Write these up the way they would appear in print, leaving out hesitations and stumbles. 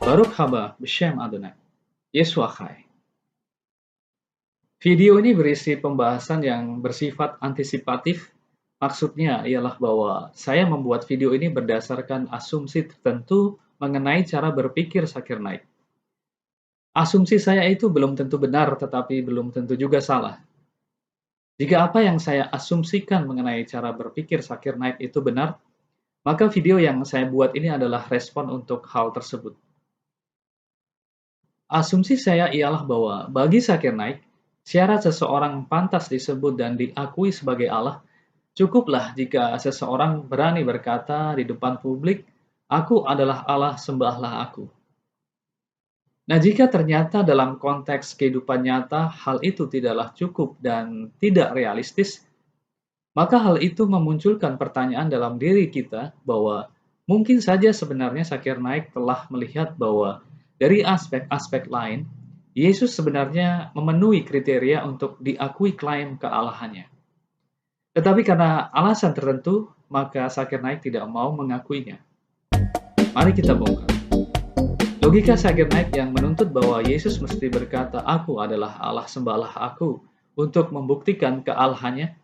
Baruch haba b'shem Adonai. Yeshua Chai. Video ini berisi pembahasan yang bersifat antisipatif. Maksudnya ialah bahwa saya membuat video ini berdasarkan asumsi tertentu mengenai cara berpikir Zakir Naik. Asumsi saya itu belum tentu benar, tetapi belum tentu juga salah. Jika apa yang saya asumsikan mengenai cara berpikir Zakir Naik itu benar, maka video yang saya buat ini adalah respon untuk hal tersebut. Asumsi saya ialah bahwa bagi Zakir Naik, syarat seseorang pantas disebut dan diakui sebagai Allah, cukuplah jika seseorang berani berkata di depan publik, "Aku adalah Allah, sembahlah aku." Nah, jika ternyata dalam konteks kehidupan nyata hal itu tidaklah cukup dan tidak realistis, maka hal itu memunculkan pertanyaan dalam diri kita bahwa mungkin saja sebenarnya Zakir Naik telah melihat bahwa dari aspek-aspek lain, Yesus sebenarnya memenuhi kriteria untuk diakui klaim kealahannya. Tetapi karena alasan tertentu, maka Zakir Naik tidak mau mengakuinya. Mari kita bongkar. Logika Zakir Naik yang menuntut bahwa Yesus mesti berkata, "Aku adalah Allah, sembahlah aku," untuk membuktikan kealahannya,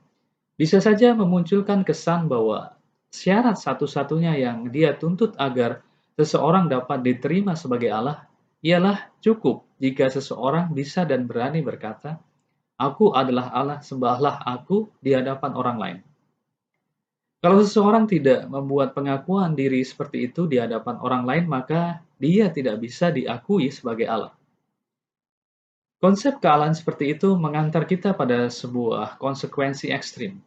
bisa saja memunculkan kesan bahwa syarat satu-satunya yang dia tuntut agar seseorang dapat diterima sebagai Allah ialah cukup jika seseorang bisa dan berani berkata, "Aku adalah Allah, sembahlah aku," di hadapan orang lain. Kalau seseorang tidak membuat pengakuan diri seperti itu di hadapan orang lain, maka dia tidak bisa diakui sebagai Allah. Konsep kealahan seperti itu mengantar kita pada sebuah konsekuensi ekstrim,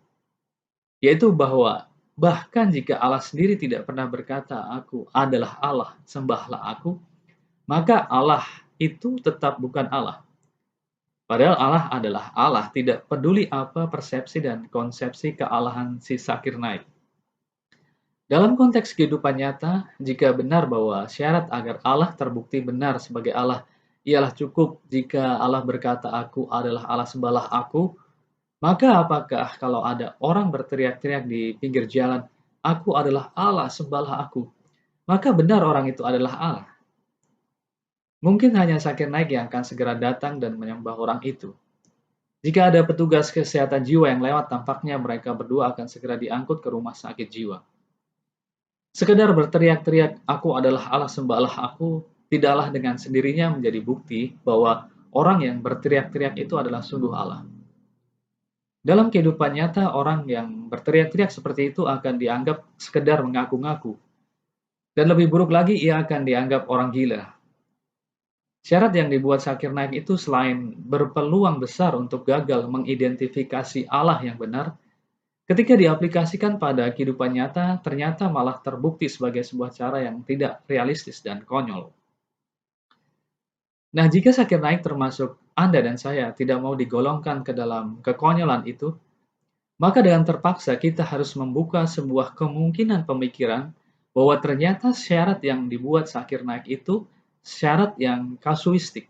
yaitu bahwa bahkan jika Allah sendiri tidak pernah berkata, "Aku adalah Allah, sembahlah aku," maka Allah itu tetap bukan Allah. Padahal Allah adalah Allah, tidak peduli apa persepsi dan konsepsi kealahan si Zakir Naik. Dalam konteks kehidupan nyata, jika benar bahwa syarat agar Allah terbukti benar sebagai Allah ialah cukup jika Allah berkata, "Aku adalah Allah, sembahlah aku," maka apakah kalau ada orang berteriak-teriak di pinggir jalan, "Aku adalah Allah, sembahlah aku," maka benar orang itu adalah Allah? Mungkin hanya Zakir Naik yang akan segera datang dan menyembah orang itu. Jika ada petugas kesehatan jiwa yang lewat, tampaknya mereka berdua akan segera diangkut ke rumah sakit jiwa. Sekedar berteriak-teriak, "Aku adalah Allah, sembahlah aku," tidaklah dengan sendirinya menjadi bukti bahwa orang yang berteriak-teriak itu adalah sungguh Allah. Dalam kehidupan nyata, orang yang berteriak-teriak seperti itu akan dianggap sekedar mengaku-ngaku. Dan lebih buruk lagi, ia akan dianggap orang gila. Syarat yang dibuat Zakir Naik itu selain berpeluang besar untuk gagal mengidentifikasi Allah yang benar, ketika diaplikasikan pada kehidupan nyata, ternyata malah terbukti sebagai sebuah cara yang tidak realistis dan konyol. Nah, jika Zakir Naik termasuk Anda dan saya tidak mau digolongkan ke dalam kekonyolan itu, maka dengan terpaksa kita harus membuka sebuah kemungkinan pemikiran bahwa ternyata syarat yang dibuat Zakir Naik itu syarat yang kasuistik,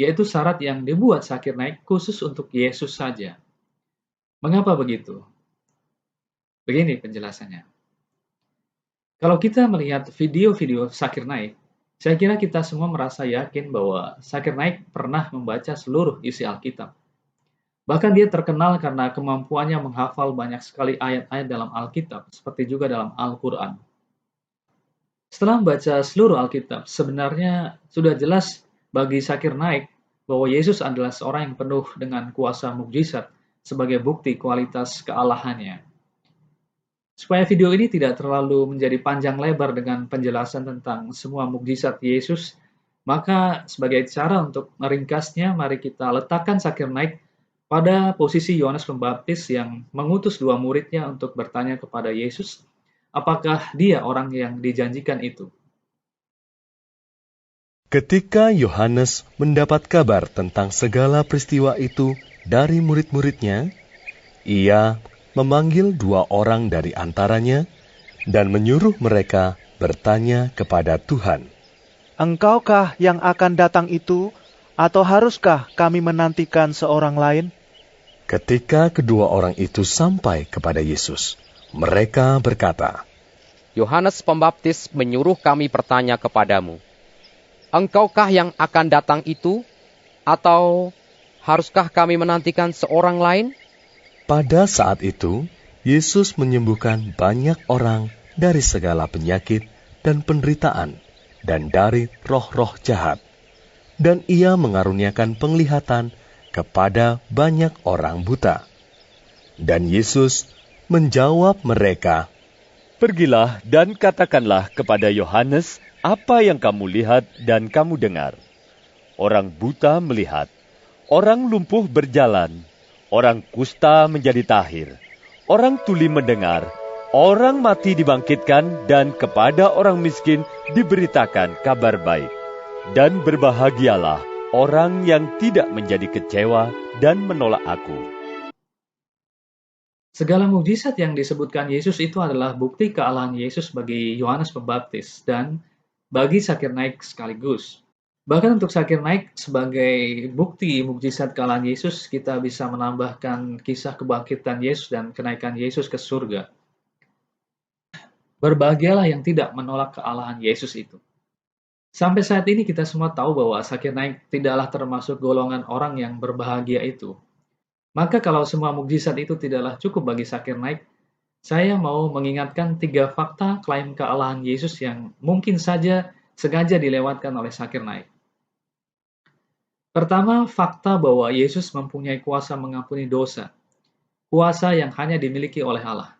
yaitu syarat yang dibuat Zakir Naik khusus untuk Yesus saja. Mengapa begitu? Begini penjelasannya. Kalau kita melihat video-video Zakir Naik, saya kira kita semua merasa yakin bahwa Zakir Naik pernah membaca seluruh isi Alkitab. Bahkan dia terkenal karena kemampuannya menghafal banyak sekali ayat-ayat dalam Alkitab, seperti juga dalam Al-Quran. Setelah membaca seluruh Alkitab, sebenarnya sudah jelas bagi Zakir Naik bahwa Yesus adalah seorang yang penuh dengan kuasa mukjizat sebagai bukti kualitas kealahannya. Supaya video ini tidak terlalu menjadi panjang lebar dengan penjelasan tentang semua mukjizat Yesus, maka sebagai cara untuk meringkasnya, mari kita letakkan Zakir Naik pada posisi Yohanes Pembaptis yang mengutus dua muridnya untuk bertanya kepada Yesus, apakah dia orang yang dijanjikan itu. Ketika Yohanes mendapat kabar tentang segala peristiwa itu dari murid-muridnya, ia memanggil dua orang dari antaranya dan menyuruh mereka bertanya kepada Tuhan, "Engkaukah yang akan datang itu, atau haruskah kami menantikan seorang lain?" Ketika kedua orang itu sampai kepada Yesus, mereka berkata, "Yohanes Pembaptis menyuruh kami bertanya kepadamu, Engkaukah yang akan datang itu, atau haruskah kami menantikan seorang lain?" Pada saat itu, Yesus menyembuhkan banyak orang dari segala penyakit dan penderitaan, dan dari roh-roh jahat. Dan ia mengaruniakan penglihatan kepada banyak orang buta. Dan Yesus menjawab mereka, "Pergilah dan katakanlah kepada Yohanes apa yang kamu lihat dan kamu dengar. Orang buta melihat, orang lumpuh berjalan, orang kusta menjadi tahir, orang tuli mendengar, orang mati dibangkitkan, dan kepada orang miskin diberitakan kabar baik. Dan berbahagialah orang yang tidak menjadi kecewa dan menolak Aku." Segala mukjizat yang disebutkan Yesus itu adalah bukti kealahan Yesus bagi Yohanes Pembaptis dan bagi Zakir Naik sekaligus. Bahkan untuk Zakir Naik, sebagai bukti mukjizat kealahan Yesus, kita bisa menambahkan kisah kebangkitan Yesus dan kenaikan Yesus ke surga. Berbahagialah yang tidak menolak kealahan Yesus itu. Sampai saat ini kita semua tahu bahwa Zakir Naik tidaklah termasuk golongan orang yang berbahagia itu. Maka kalau semua mukjizat itu tidaklah cukup bagi Zakir Naik, saya mau mengingatkan 3 fakta klaim kealahan Yesus yang mungkin saja sengaja dilewatkan oleh Zakir Naik. Pertama, fakta bahwa Yesus mempunyai kuasa mengampuni dosa. Kuasa yang hanya dimiliki oleh Allah.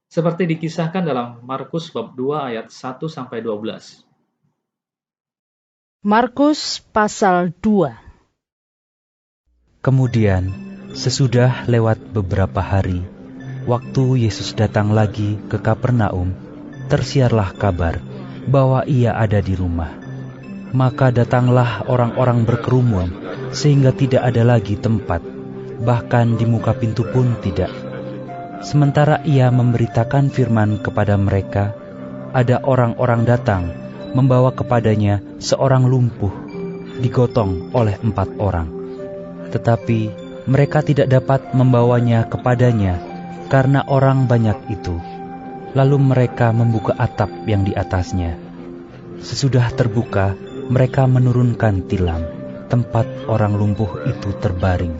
Seperti dikisahkan dalam Markus bab 2 ayat 1-12. Markus pasal 2. Kemudian, sesudah lewat beberapa hari, waktu Yesus datang lagi ke Kapernaum, tersiarlah kabar bahwa ia ada di rumah. Maka datanglah orang-orang berkerumun, sehingga tidak ada lagi tempat, bahkan di muka pintu pun tidak. Sementara ia memberitakan firman kepada mereka, ada orang-orang datang, membawa kepadanya seorang lumpuh, digotong oleh 4 orang. Tetapi mereka tidak dapat membawanya kepadanya, karena orang banyak itu. Lalu mereka membuka atap yang di atasnya. Sesudah terbuka, mereka menurunkan tilam, tempat orang lumpuh itu terbaring.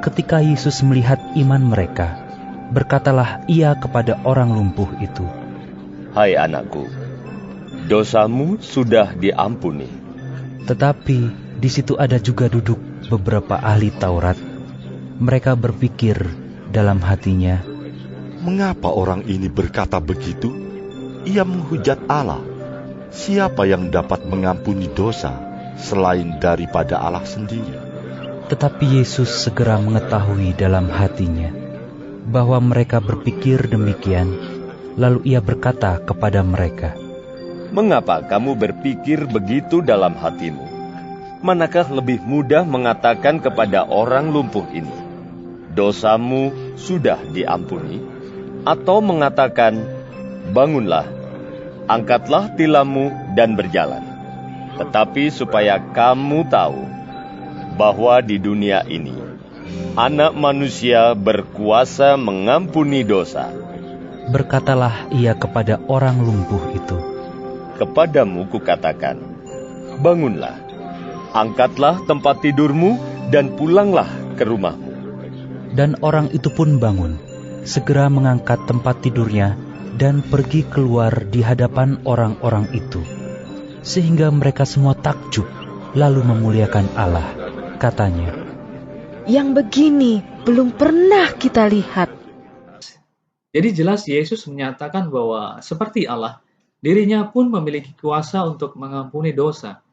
Ketika Yesus melihat iman mereka, berkatalah ia kepada orang lumpuh itu, "Hai anakku, dosamu sudah diampuni." Tetapi di situ ada juga duduk beberapa ahli Taurat. Mereka berpikir dalam hatinya, "Mengapa orang ini berkata begitu? Ia menghujat Allah. Siapa yang dapat mengampuni dosa selain daripada Allah sendiri?" Tetapi Yesus segera mengetahui dalam hatinya bahwa mereka berpikir demikian. Lalu ia berkata kepada mereka, "Mengapa kamu berpikir begitu dalam hatimu? Manakah lebih mudah mengatakan kepada orang lumpuh ini, 'Dosamu sudah diampuni,' atau mengatakan, 'Bangunlah, angkatlah tilammu dan berjalan'? Tetapi supaya kamu tahu bahwa di dunia ini Anak Manusia berkuasa mengampuni dosa." Berkatalah ia kepada orang lumpuh itu, "Kepadamu kukatakan, bangunlah, angkatlah tempat tidurmu dan pulanglah ke rumahmu." Dan orang itu pun bangun, segera mengangkat tempat tidurnya dan pergi keluar di hadapan orang-orang itu. Sehingga mereka semua takjub, lalu memuliakan Allah. Katanya, Yang begini belum pernah kita lihat. Jadi jelas Yesus menyatakan bahwa seperti Allah, dirinya pun memiliki kuasa untuk mengampuni dosa.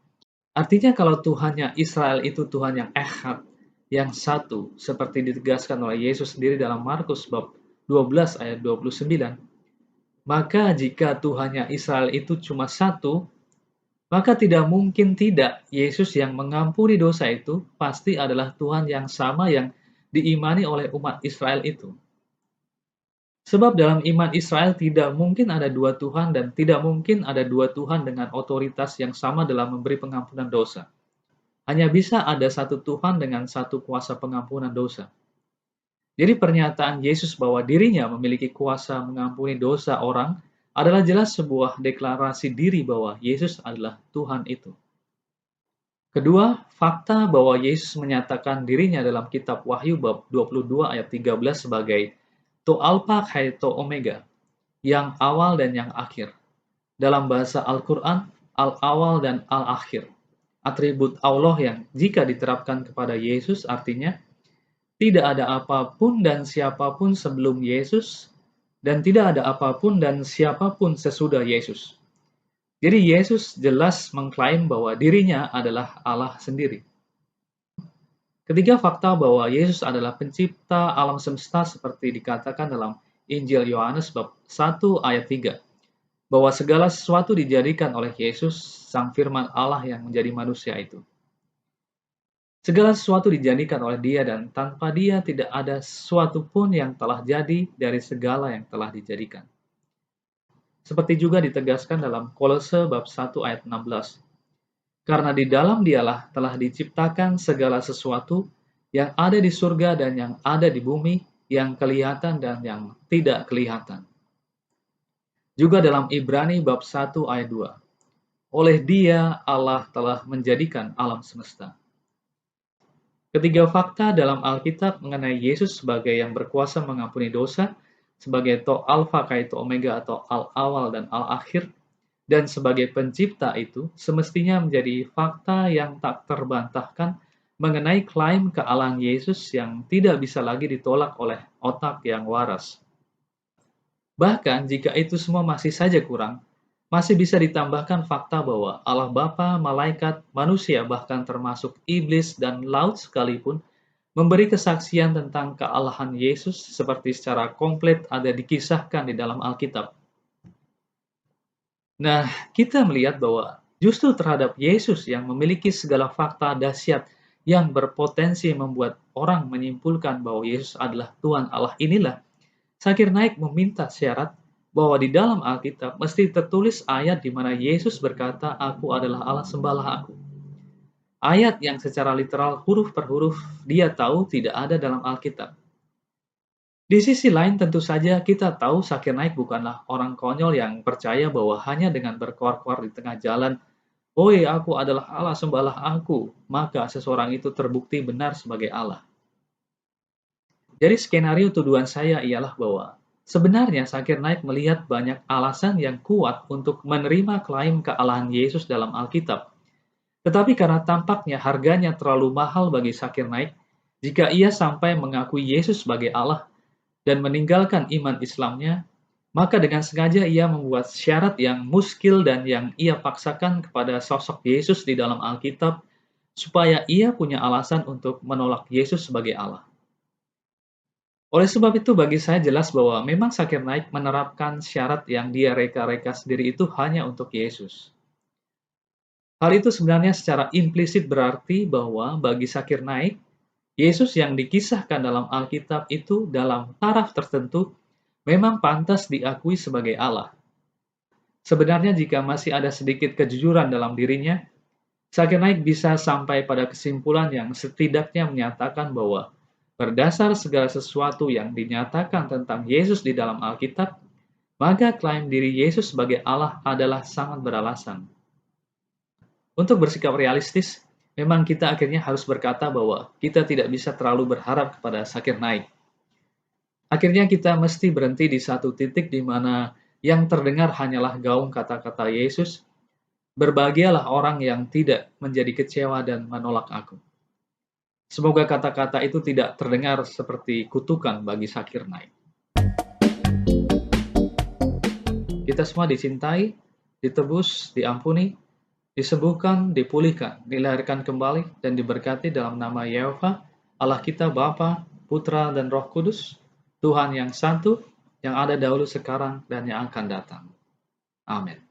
Artinya kalau Tuhannya Israel itu Tuhan yang echad, yang satu, seperti ditegaskan oleh Yesus sendiri dalam Markus bab 12 ayat 29, maka jika Tuhannya Israel itu cuma satu, maka tidak mungkin tidak Yesus yang mengampuni dosa itu pasti adalah Tuhan yang sama yang diimani oleh umat Israel itu. Sebab dalam iman Israel tidak mungkin ada 2 Tuhan dan tidak mungkin ada 2 Tuhan dengan otoritas yang sama dalam memberi pengampunan dosa. Hanya bisa ada 1 Tuhan dengan 1 kuasa pengampunan dosa. Jadi pernyataan Yesus bahwa dirinya memiliki kuasa mengampuni dosa orang adalah jelas sebuah deklarasi diri bahwa Yesus adalah Tuhan itu. Kedua, fakta bahwa Yesus menyatakan dirinya dalam kitab Wahyu bab 22 ayat 13 sebagai To Alpha hai To Omega, yang awal dan yang akhir. Dalam bahasa Al-Quran, Al-Awal dan Al-Akhir. Atribut Allah yang jika diterapkan kepada Yesus artinya tidak ada apapun dan siapapun sebelum Yesus, dan tidak ada apapun dan siapapun sesudah Yesus. Jadi Yesus jelas mengklaim bahwa dirinya adalah Allah sendiri. Ketiga, fakta bahwa Yesus adalah pencipta alam semesta seperti dikatakan dalam Injil Yohanes bab 1 ayat 3, bahwa segala sesuatu dijadikan oleh Yesus, Sang Firman Allah yang menjadi manusia itu. Segala sesuatu dijadikan oleh Dia dan tanpa Dia tidak ada sesuatu pun yang telah jadi dari segala yang telah dijadikan. Seperti juga ditegaskan dalam Kolose bab 1 ayat 16. Karena di dalam Dialah telah diciptakan segala sesuatu yang ada di surga dan yang ada di bumi, yang kelihatan dan yang tidak kelihatan. Juga dalam Ibrani bab 1 ayat 2. Oleh Dia Allah telah menjadikan alam semesta. Ketiga fakta dalam Alkitab mengenai Yesus sebagai yang berkuasa mengampuni dosa, sebagai To Alpha kai To Omega atau Al-Awal dan Al-Akhir, dan sebagai pencipta itu semestinya menjadi fakta yang tak terbantahkan mengenai klaim kealahan Yesus yang tidak bisa lagi ditolak oleh otak yang waras. Bahkan jika itu semua masih saja kurang, masih bisa ditambahkan fakta bahwa Allah Bapa, malaikat, manusia, bahkan termasuk iblis dan laut sekalipun memberi kesaksian tentang kealahan Yesus seperti secara komplit ada dikisahkan di dalam Alkitab. Nah, kita melihat bahwa justru terhadap Yesus yang memiliki segala fakta dahsyat yang berpotensi membuat orang menyimpulkan bahwa Yesus adalah Tuhan Allah inilah, Zakir Naik meminta syarat bahwa di dalam Alkitab mesti tertulis ayat di mana Yesus berkata, "Aku adalah Allah, sembahlah aku." Ayat yang secara literal huruf per huruf dia tahu tidak ada dalam Alkitab. Di sisi lain tentu saja kita tahu Zakir Naik bukanlah orang konyol yang percaya bahwa hanya dengan berkoar-koar di tengah jalan, "Oi, aku adalah Allah, sembahlah aku," maka seseorang itu terbukti benar sebagai Allah. Jadi skenario tuduhan saya ialah bahwa sebenarnya Zakir Naik melihat banyak alasan yang kuat untuk menerima klaim kealahan Yesus dalam Alkitab. Tetapi karena tampaknya harganya terlalu mahal bagi Zakir Naik, jika ia sampai mengakui Yesus sebagai Allah dan meninggalkan iman Islamnya, maka dengan sengaja ia membuat syarat yang muskil dan yang ia paksakan kepada sosok Yesus di dalam Alkitab, supaya ia punya alasan untuk menolak Yesus sebagai Allah. Oleh sebab itu bagi saya jelas bahwa memang Zakir Naik menerapkan syarat yang dia reka-reka sendiri itu hanya untuk Yesus. Hal itu sebenarnya secara implisit berarti bahwa bagi Zakir Naik, Yesus yang dikisahkan dalam Alkitab itu dalam taraf tertentu memang pantas diakui sebagai Allah. Sebenarnya jika masih ada sedikit kejujuran dalam dirinya, Zakir Naik bisa sampai pada kesimpulan yang setidaknya menyatakan bahwa berdasar segala sesuatu yang dinyatakan tentang Yesus di dalam Alkitab, maka klaim diri Yesus sebagai Allah adalah sangat beralasan. Untuk bersikap realistis, memang kita akhirnya harus berkata bahwa kita tidak bisa terlalu berharap kepada Zakir Naik. Akhirnya kita mesti berhenti di satu titik di mana yang terdengar hanyalah gaung kata-kata Yesus, "Berbahagialah orang yang tidak menjadi kecewa dan menolak aku." Semoga kata-kata itu tidak terdengar seperti kutukan bagi Zakir Naik. Kita semua dicintai, ditebus, diampuni, disembuhkan, dipulihkan, dilahirkan kembali, dan diberkati dalam nama Yehova, Allah kita Bapa, Putra, dan Roh Kudus, Tuhan yang satu, yang ada dahulu, sekarang, dan yang akan datang. Amin.